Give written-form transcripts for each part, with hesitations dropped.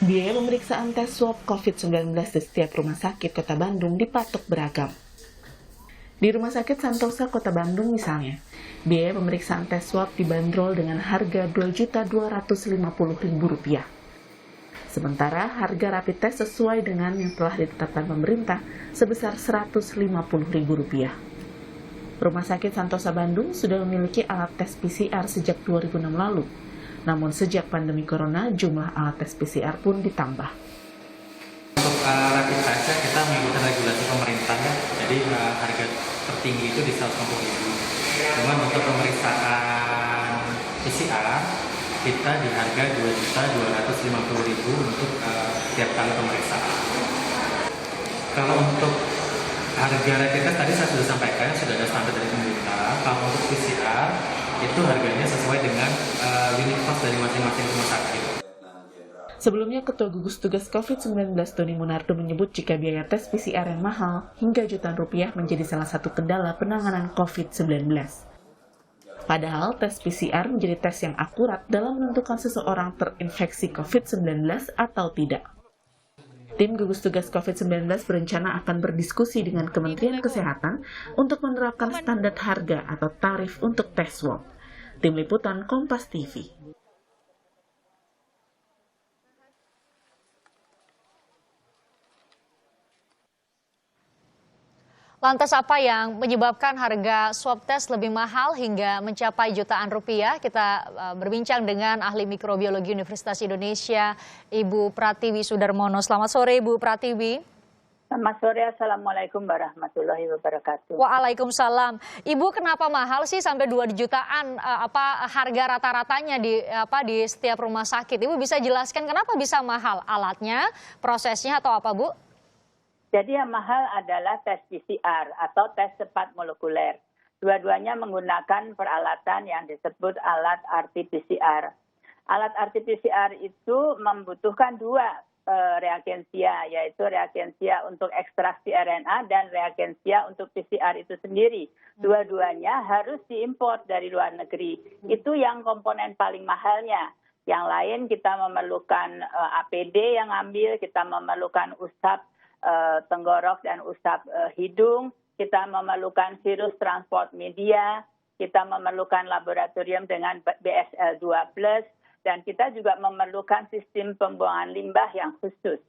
Biaya pemeriksaan tes swab COVID-19 di setiap rumah sakit Kota Bandung dipatok beragam. Di Rumah Sakit Santosa Kota Bandung misalnya, biaya pemeriksaan tes swab dibanderol dengan harga Rp2.250.000. Sementara harga rapid test sesuai dengan yang telah ditetapkan pemerintah sebesar Rp150.000. Rumah Sakit Santosa Bandung sudah memiliki alat tes PCR sejak 2006 lalu. Namun sejak pandemi corona, jumlah alat tes PCR pun ditambah. Untuk rapid test kita mengikuti regulasi pemerintah ya. Jadi harga tertinggi itu di 150.000. Cuman untuk pemeriksaan PCR kita di harga Rp2.250.000 untuk setiap kali pemeriksaan. Kalau untuk harga rapid test tadi saya sudah sampaikan, sudah ada standar dari pemerintah. Kalau untuk PCR itu harganya sesuai dengan unit cost dari masing-masing rumah sakit. Sebelumnya, Ketua Gugus Tugas COVID-19 Doni Monardo menyebut jika biaya tes PCR yang mahal hingga jutaan rupiah menjadi salah satu kendala penanganan COVID-19. Padahal tes PCR menjadi tes yang akurat dalam menentukan seseorang terinfeksi COVID-19 atau tidak. Tim gugus tugas COVID-19 berencana akan berdiskusi dengan Kementerian Kesehatan untuk menerapkan standar harga atau tarif untuk tes swab. Tim Liputan Kompas TV. Lantas apa yang menyebabkan harga swab test lebih mahal hingga mencapai jutaan rupiah? Kita berbincang dengan ahli mikrobiologi Universitas Indonesia, Ibu Pratiwi Sudarmono. Selamat sore, Ibu Pratiwi. Selamat sore, Assalamualaikum warahmatullahi wabarakatuh. Waalaikumsalam. Ibu, kenapa mahal sih sampai 2 jutaan harga rata-ratanya di setiap rumah sakit? Ibu bisa jelaskan kenapa bisa mahal alatnya, prosesnya atau apa, Bu? Jadi yang mahal adalah tes PCR atau tes cepat molekuler. Dua-duanya menggunakan peralatan yang disebut alat RT-PCR. Alat RT-PCR itu membutuhkan dua reagensia, yaitu reagensia untuk ekstraksi RNA dan reagensia untuk PCR itu sendiri. Dua-duanya harus diimpor dari luar negeri. Itu yang komponen paling mahalnya. Yang lain kita memerlukan APD yang ambil, kita memerlukan usap tenggorok dan usap hidung, kita memerlukan virus transport media, kita memerlukan laboratorium dengan BSL-2+, dan kita juga memerlukan sistem pembuangan limbah yang khusus.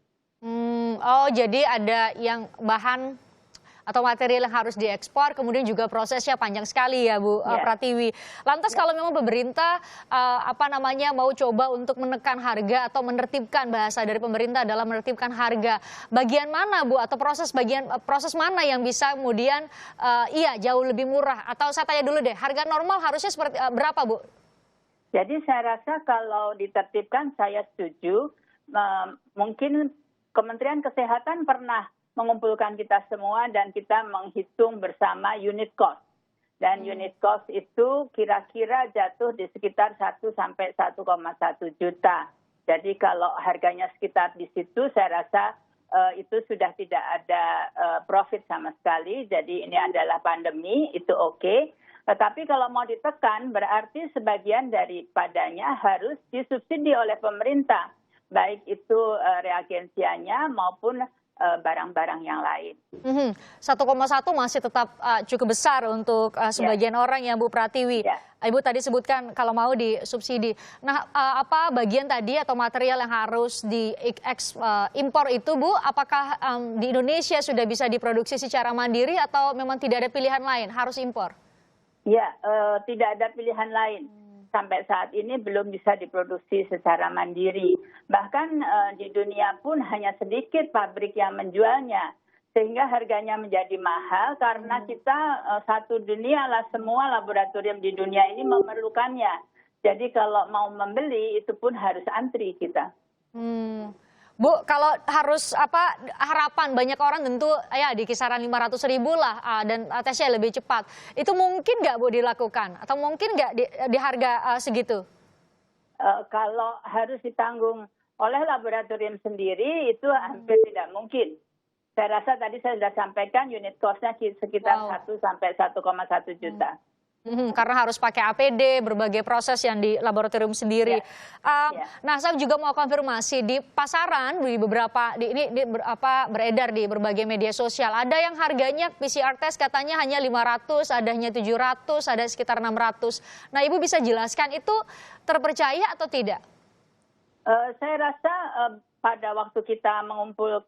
Jadi ada yang bahan atau material yang harus diekspor, kemudian juga prosesnya panjang sekali ya, Bu Pratiwi. Lantas kalau memang pemerintah mau coba untuk menekan harga atau menertibkan, bahasa dari pemerintah dalam menertibkan harga, bagian mana, Bu, atau proses mana yang bisa kemudian jauh lebih murah? Atau saya tanya dulu deh, harga normal harusnya seperti berapa, Bu? Jadi saya rasa kalau ditertibkan saya setuju. Mungkin Kementerian Kesehatan pernah mengumpulkan kita semua dan kita menghitung bersama unit cost. Dan unit cost itu kira-kira jatuh di sekitar 1 sampai 1,1 juta. Jadi kalau harganya sekitar di situ saya rasa itu sudah tidak ada profit sama sekali. Jadi ini adalah pandemi, itu oke. Tetapi kalau mau ditekan berarti sebagian daripadanya harus disubsidi oleh pemerintah. Baik itu reagensianya maupun barang-barang yang lain. 1,1 masih tetap cukup besar untuk sebagian orang ya, Bu Pratiwi. Ibu tadi sebutkan kalau mau disubsidi. Nah, apa bagian tadi atau material yang harus diimpor itu, Bu? Apakah di Indonesia sudah bisa diproduksi secara mandiri atau memang tidak ada pilihan lain, harus impor? Ya, tidak ada pilihan lain. Sampai saat ini belum bisa diproduksi secara mandiri. Bahkan di dunia pun hanya sedikit pabrik yang menjualnya. Sehingga harganya menjadi mahal karena kita satu dunia lah, semua laboratorium di dunia ini memerlukannya. Jadi kalau mau membeli itu pun harus antri kita. Bu, kalau harus harapan banyak orang tentu ya di kisaran 500.000 lah dan tesnya lebih cepat. Itu mungkin nggak, Bu, dilakukan? Atau mungkin nggak di harga segitu? Kalau harus ditanggung oleh laboratorium sendiri itu hampir tidak mungkin. Saya rasa tadi saya sudah sampaikan unit cost-nya sekitar 1 sampai 1,1 juta. Karena harus pakai APD, berbagai proses yang di laboratorium sendiri. Nah, saya juga mau konfirmasi di pasaran di beberapa beredar di berbagai media sosial. Ada yang harganya PCR test katanya hanya 500, adanya 700, ada sekitar 600. Nah, Ibu bisa jelaskan itu terpercaya atau tidak? Saya rasa pada waktu kita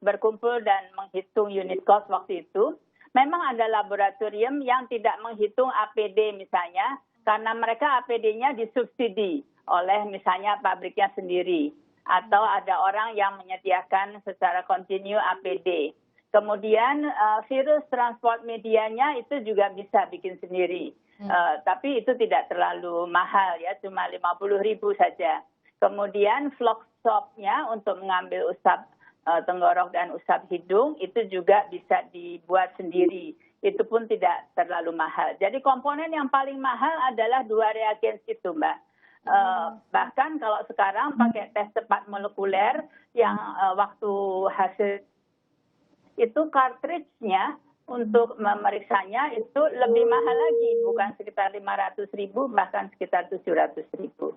berkumpul dan menghitung unit cost waktu itu, memang ada laboratorium yang tidak menghitung APD misalnya, karena mereka APD-nya disubsidi oleh misalnya pabriknya sendiri. Atau ada orang yang menyediakan secara kontinu APD. Kemudian virus transport medianya itu juga bisa bikin sendiri. Tapi itu tidak terlalu mahal ya, cuma 50.000 saja. Kemudian flock swab-nya untuk mengambil usap tenggorok dan usap hidung itu juga bisa dibuat sendiri. Itu pun tidak terlalu mahal. Jadi komponen yang paling mahal adalah 2 reagens itu, Mbak. Bahkan kalau sekarang pakai tes cepat molekuler yang waktu hasil itu cartridge-nya untuk memeriksanya itu lebih mahal lagi, bukan sekitar 500.000 bahkan sekitar 700.000.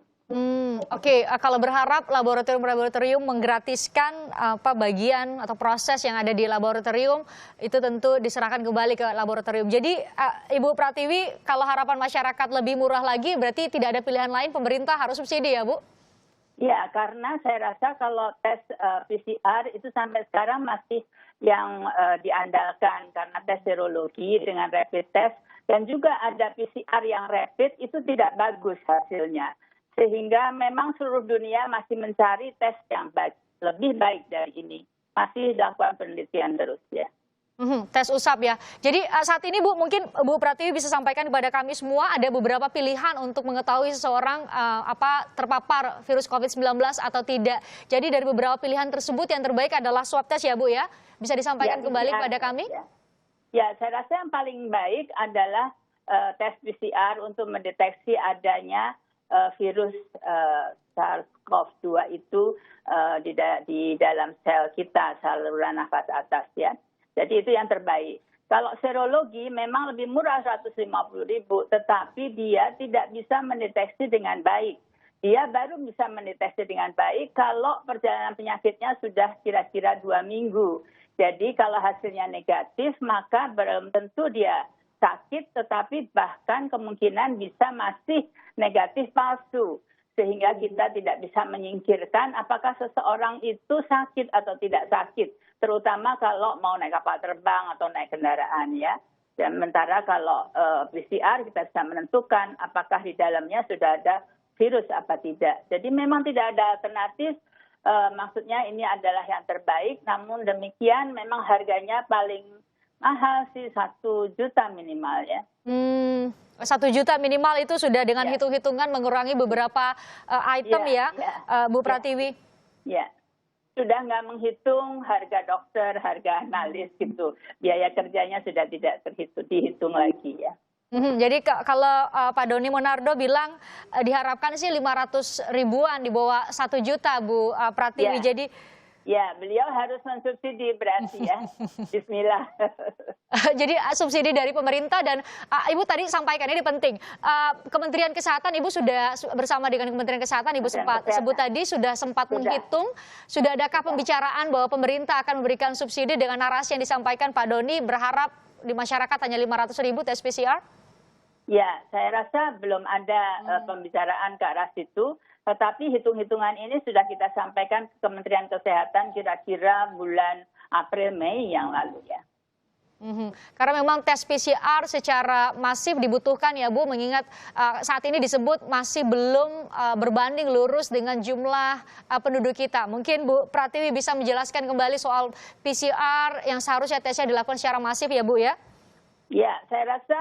Oke, kalau berharap laboratorium menggratiskan bagian atau proses yang ada di laboratorium itu tentu diserahkan kembali ke laboratorium. Jadi Ibu Pratiwi, kalau harapan masyarakat lebih murah lagi berarti tidak ada pilihan lain, pemerintah harus subsidi ya Bu? Ya, karena saya rasa kalau tes PCR itu sampai sekarang masih yang diandalkan, karena tes serologi dengan rapid test dan juga ada PCR yang rapid itu tidak bagus hasilnya. Sehingga memang seluruh dunia masih mencari tes yang lebih baik dari ini. Masih dilakukan penelitian terus ya. Tes usap ya. Jadi saat ini Bu, mungkin Bu Pratiwi bisa sampaikan kepada kami semua ada beberapa pilihan untuk mengetahui seseorang terpapar virus COVID-19 atau tidak. Jadi dari beberapa pilihan tersebut yang terbaik adalah swab test ya Bu ya. Bisa disampaikan kembali kepada kami? Ya, saya rasa yang paling baik adalah tes PCR untuk mendeteksi adanya virus SARS-CoV-2 itu di dalam sel kita, saluran nafas atas ya. Jadi itu yang terbaik. Kalau serologi memang lebih murah 150.000, tetapi dia tidak bisa mendeteksi dengan baik. Dia baru bisa mendeteksi dengan baik kalau perjalanan penyakitnya sudah kira-kira 2 minggu. Jadi kalau hasilnya negatif maka belum tentu dia sakit, tetapi bahkan kemungkinan bisa masih negatif palsu. Sehingga kita tidak bisa menyingkirkan apakah seseorang itu sakit atau tidak sakit. Terutama kalau mau naik kapal terbang atau naik kendaraan ya. Dan sementara kalau PCR kita bisa menentukan apakah di dalamnya sudah ada virus apa tidak. Jadi memang tidak ada alternatif. Maksudnya ini adalah yang terbaik. Namun demikian memang harganya paling mahal sih 1 juta minimal ya. 1 juta minimal itu sudah dengan hitung-hitungan mengurangi beberapa item Bu Pratiwi. Ya, sudah nggak menghitung harga dokter, harga analis gitu. Biaya kerjanya sudah tidak dihitung lagi ya. Jadi kalau Pak Doni Monardo bilang diharapkan sih 500 ribuan di bawah 1 juta Bu Pratiwi. Jadi ya, beliau harus mensubsidi berarti ya. Bismillah. Jadi subsidi dari pemerintah dan Ibu tadi sampaikan ini penting. Kementerian Kesehatan Ibu sudah bersama dengan Kementerian Kesehatan Ibu sebut tadi sudah sempat menghitung. Sudah adakah pembicaraan bahwa pemerintah akan memberikan subsidi dengan narasi yang disampaikan Pak Doni berharap di masyarakat hanya 500.000 tes PCR? Ya, saya rasa belum ada pembicaraan ke arah situ. Tetapi hitung-hitungan ini sudah kita sampaikan ke Kementerian Kesehatan kira-kira bulan April-Mei yang lalu ya. Karena memang tes PCR secara masif dibutuhkan ya Bu, mengingat saat ini disebut masih belum berbanding lurus dengan jumlah penduduk kita. Mungkin Bu Pratiwi bisa menjelaskan kembali soal PCR yang seharusnya tesnya dilakukan secara masif ya Bu ya? Ya, saya rasa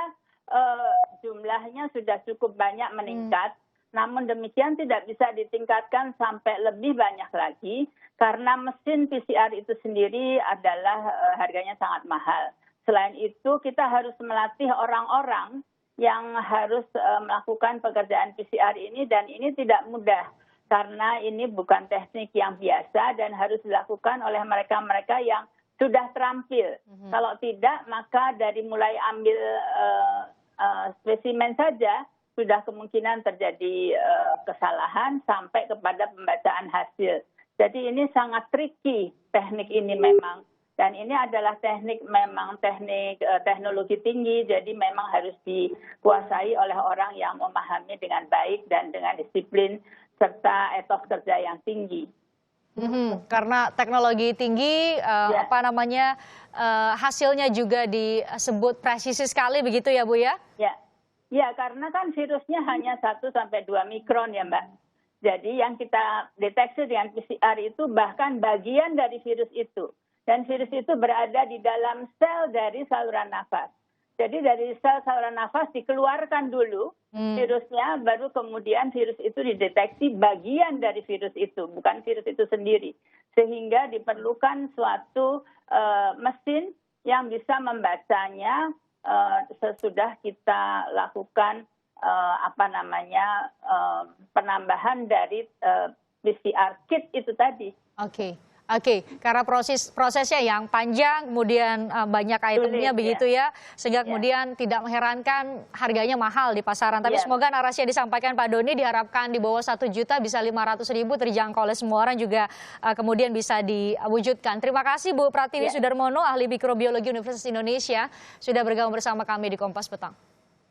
jumlahnya sudah cukup banyak meningkat. Namun demikian tidak bisa ditingkatkan sampai lebih banyak lagi karena mesin PCR itu sendiri adalah harganya sangat mahal. Selain itu kita harus melatih orang-orang yang harus melakukan pekerjaan PCR ini dan ini tidak mudah karena ini bukan teknik yang biasa dan harus dilakukan oleh mereka-mereka yang sudah terampil. Kalau tidak maka dari mulai ambil spesimen saja sudah kemungkinan terjadi kesalahan sampai kepada pembacaan hasil. Jadi ini sangat tricky teknik ini memang. Dan ini adalah teknik teknologi tinggi, jadi memang harus dikuasai oleh orang yang memahami dengan baik dan dengan disiplin serta etos kerja yang tinggi. Karena teknologi tinggi, hasilnya juga disebut presisi sekali begitu ya Bu ya? Ya, karena kan virusnya hanya 1-2 mikron ya Mbak. Jadi yang kita deteksi dengan PCR itu bahkan bagian dari virus itu. Dan virus itu berada di dalam sel dari saluran nafas. Jadi dari sel saluran nafas dikeluarkan dulu virusnya, baru kemudian virus itu dideteksi bagian dari virus itu, bukan virus itu sendiri. Sehingga diperlukan suatu mesin yang bisa membacanya sesudah kita lakukan penambahan dari PCR kit itu tadi. Oke, karena prosesnya yang panjang, kemudian banyak itemnya begitu ya, sehingga kemudian tidak mengherankan harganya mahal di pasaran. Tapi semoga narasi yang disampaikan Pak Doni diharapkan di bawah 1 juta bisa 500.000 terjangkau oleh semua orang juga kemudian bisa diwujudkan. Terima kasih Bu Pratiwi Sudarmono, ahli mikrobiologi Universitas Indonesia, sudah bergabung bersama kami di Kompas Petang.